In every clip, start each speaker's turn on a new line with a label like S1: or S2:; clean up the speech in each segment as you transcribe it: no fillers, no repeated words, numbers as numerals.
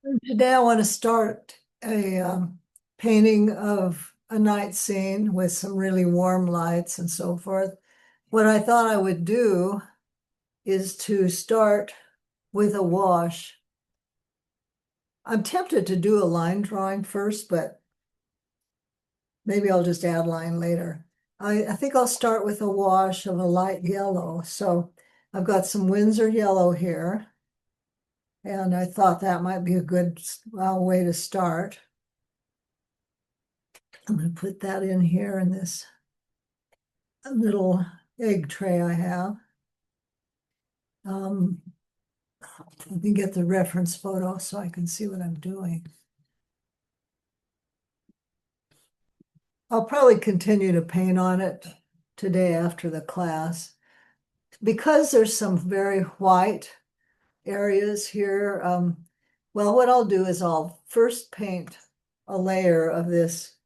S1: Today I want to start a painting of a night scene with some really warm lights and so forth. What I thought I would do is to start with a wash. I'm tempted to do a line drawing first, but maybe I'll just add line later. I think I'll start with a wash of a light yellow. So I've got some Winsor yellow here, and I thought that might be a good way to start. I'm going to put that in here in this little egg tray I have. Um, Let me get the reference photo so I can see what I'm doing. I'll probably continue to paint on it today after the class. Because there's some very white areas here, well, what I'll do is I'll first paint a layer of this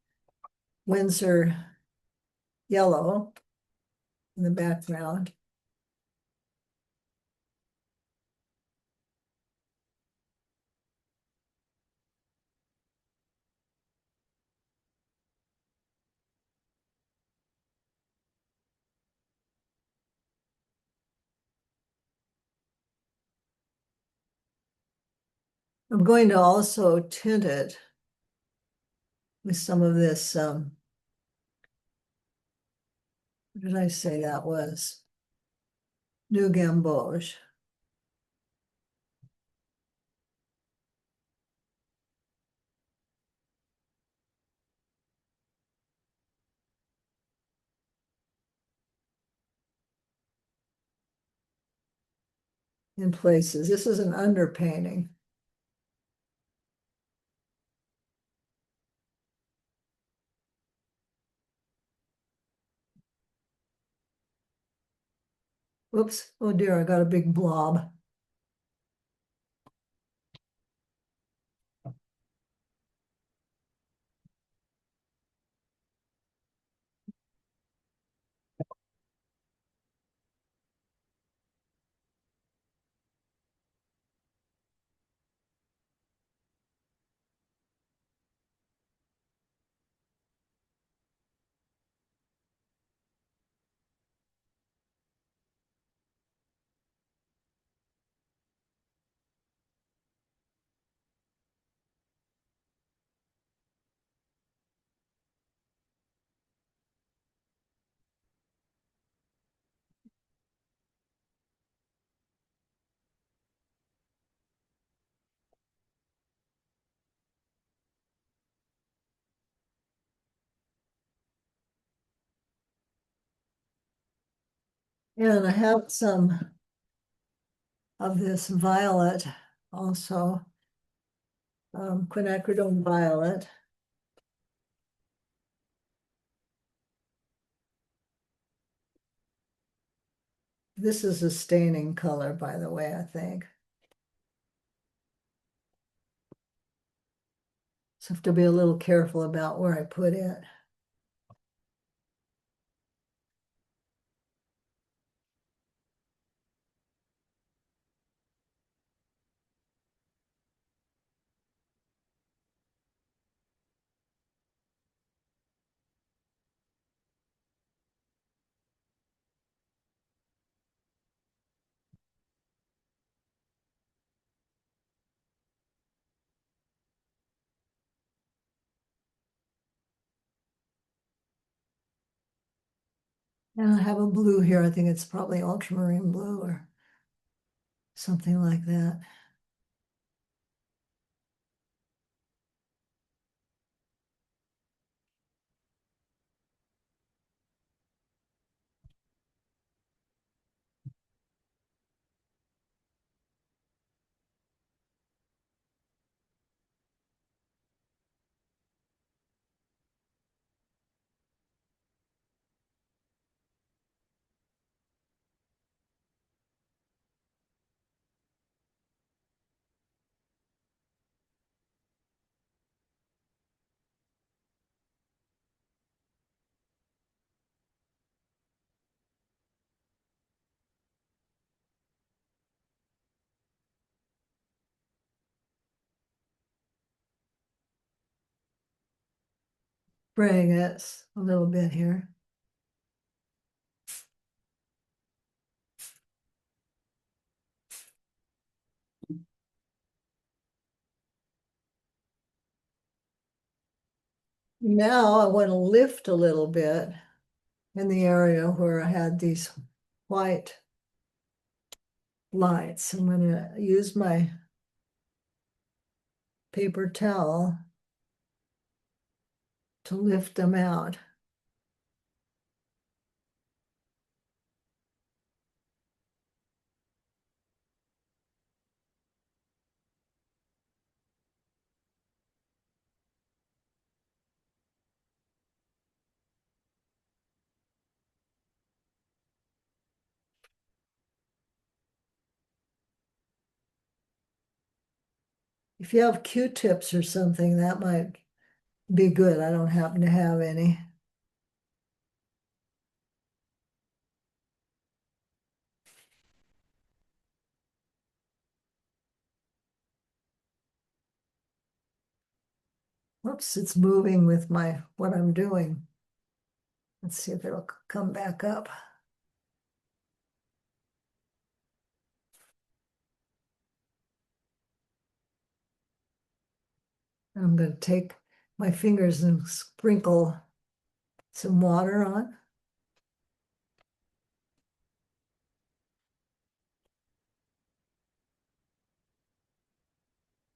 S1: Winsor yellow in the background. I'm going to also tint it with some of this, what did I say that was? New Gamboge. In places. This is an underpainting. Whoops, oh dear, I got a big blob. And I have some of this violet also, quinacridone violet. This is a staining color, by the way, I think. So I have to be a little careful about where I put it. And I have a blue here. I think it's probably ultramarine blue or something like that. spraying it a little bit here. Now I want to lift a little bit in the area where I had these white lights. I'm going to use my paper towel to lift them out. If you have Q-tips or something, that might be good. I don't happen to have any. Whoops, it's moving with what I'm doing. Let's see if it'll come back up. I'm going to take my fingers and sprinkle some water on.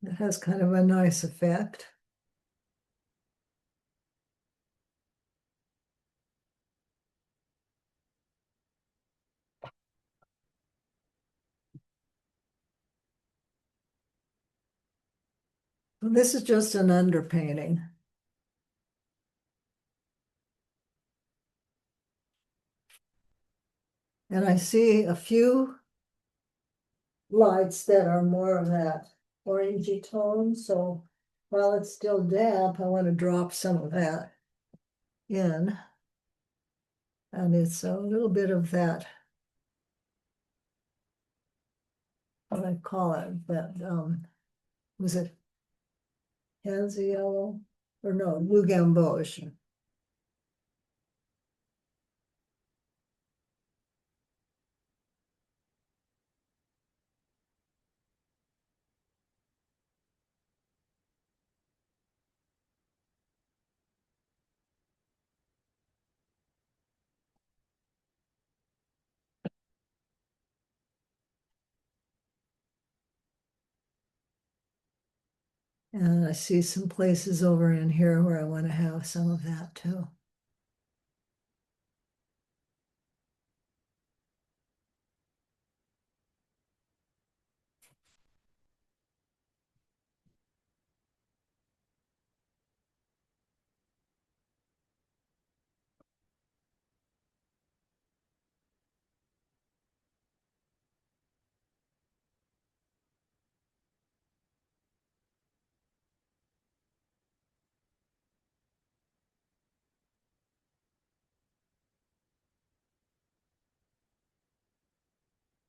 S1: It has kind of a nice effect. This is just an underpainting. And I see a few lights that are more of that orangey tone. So while it's still damp, I want to drop some of that in. And it's a little bit of that, what I call it, that, was it Hansa yellow? Or no, blue gamboge. And I see some places over in here where I want to have some of that too.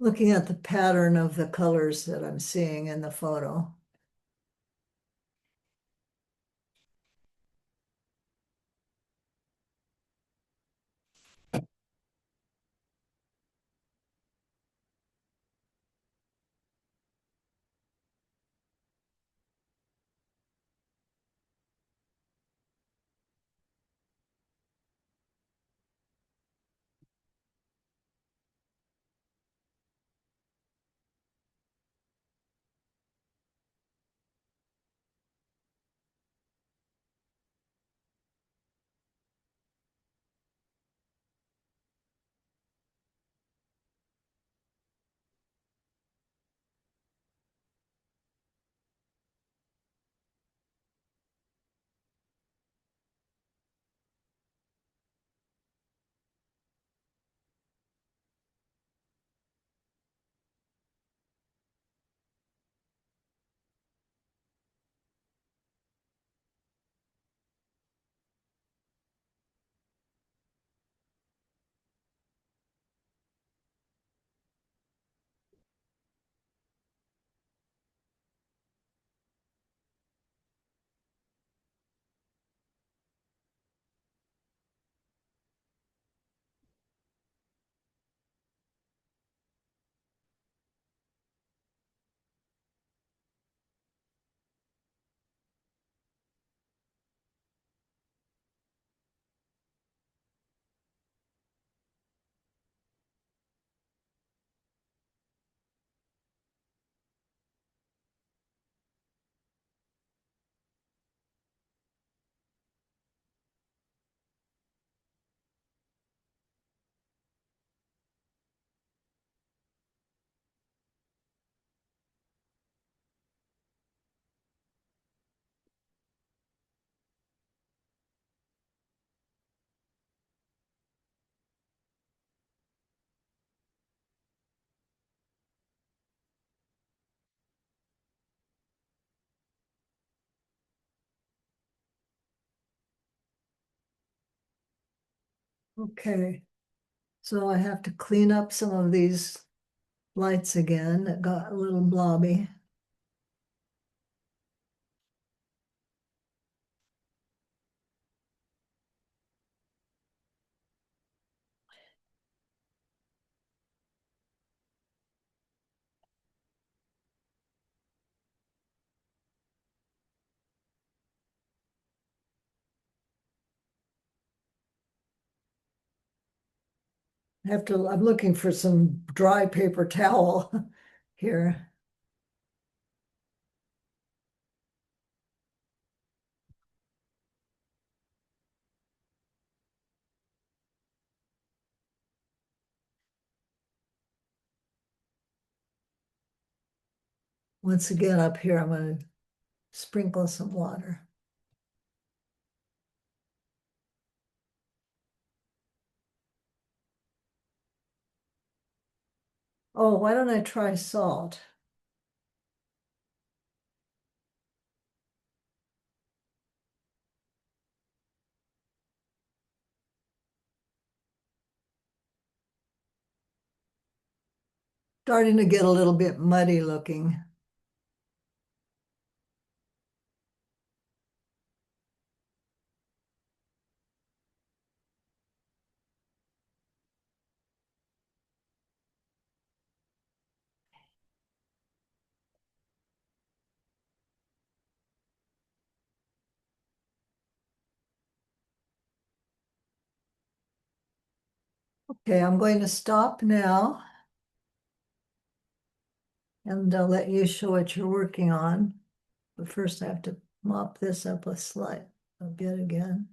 S1: Looking at the pattern of the colors that I'm seeing in the photo. Okay, so I have to clean up some of these lights again that got a little blobby. I'm looking for some dry paper towel here. Once again, up here, I'm going to sprinkle some water. Oh, why don't I try salt? Starting to get a little bit muddy looking. Okay, I'm going to stop now and I'll let you show what you're working on. But first I have to mop this up a bit again.